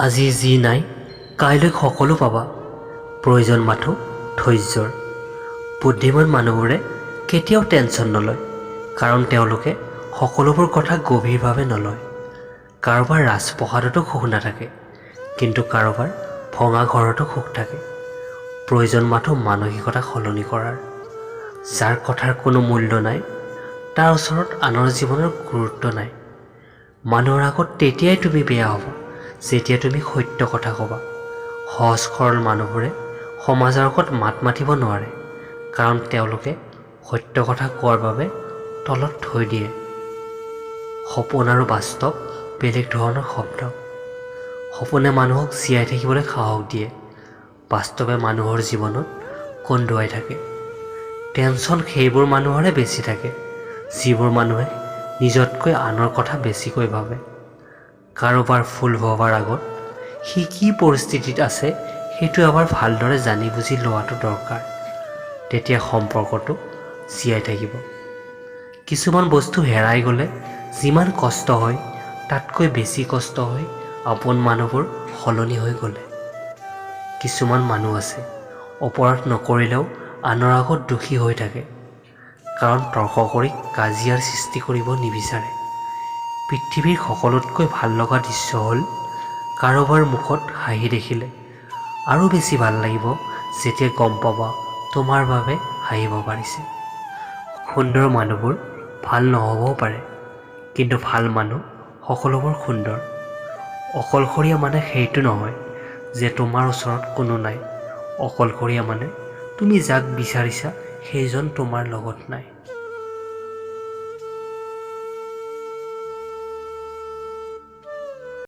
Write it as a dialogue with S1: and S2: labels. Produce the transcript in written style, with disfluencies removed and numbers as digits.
S1: আজি যি নাই কাইলৈ সকলো পাবা। প্ৰয়োজন মাথো ধৈৰ্যৰ। বুদ্ধিমান মানুহবোৰে কেতিয়াও টেনশ্যন নলয়, কাৰণ তেওঁলোকে সকলোবোৰ কথা গভীৰভাৱে নলয়। কাৰোবাৰ ৰাজপ্ৰসাদতো সুখ নাথাকে, কিন্তু কাৰোবাৰ ভঙা ঘৰতো সুখ থাকে। প্ৰয়োজন মাথো মানসিকতা সলনি কৰাৰ। যাৰ কথাৰ কোনো মূল্য নাই, তাৰ ওচৰত আনৰ জীৱনৰ গুৰুত্ব নাই। মানুহৰ আগত তেতিয়াই তুমি বেয়া হ'বা যেতিয়া তুমি সত্য কথা ক'বা। সহজ সৰল মানুহবোৰে সমাজৰ আগত মাত মাতিব নোৱাৰে, কাৰণ তেওঁলোকে সত্য কথা কোৱাৰ বাবে তলত থৈ দিয়ে। সপোন আৰু বাস্তৱ বেলেগ ধৰণৰ শব্দ। সপোনে মানুহক জীয়াই থাকিবলৈ সাহস দিয়ে, বাস্তৱে মানুহৰ জীৱনত কন্দুৱাই থাকে। টেনশ্যন সেইবোৰ মানুহৰে বেছি থাকে, যিবোৰ মানুহে নিজতকৈ আনৰ কথা বেছিকৈ ভাবে। কাৰোবাৰ ভুল ভবাৰ আগত সি কি পৰিস্থিতিত আছে সেইটো এবাৰ ভালদৰে জানি বুজি লোৱাটো দৰকাৰ। তেতিয়া সম্পৰ্কটো জীয়াই থাকিব। কিছুমান বস্তু হেৰাই গ'লে যিমান কষ্ট হয়, তাতকৈ বেছি কষ্ট হয় আপোন মানুহবোৰ সলনি হৈ গ'লে। কিছুমান মানুহ আছে অপৰাধ নকৰিলেও আনৰ আগত দোষী হৈ থাকে, কাৰণ তৰ্ক কৰি কাজিয়াৰ সৃষ্টি কৰিব নিবিচাৰে। পৃথিৱীৰ সকলোতকৈ ভাল লগা দৃশ্য হ'ল কাৰোবাৰ মুখত হাঁহি দেখিলে। আৰু বেছি ভাল লাগিব যেতিয়া গম পাবা তোমাৰ বাবে হাঁহিব পাৰিছে। সুন্দৰ মানুহবোৰ ভাল নহ'বও পাৰে, কিন্তু ভাল মানুহ সকলোবোৰ সুন্দৰ। অকলশৰীয়া মানে সেইটো নহয় যে তোমাৰ ওচৰত কোনো নাই। অকলশৰীয়া মানে তুমি যাক বিচাৰিছা সেইজন তোমাৰ লগত নাই।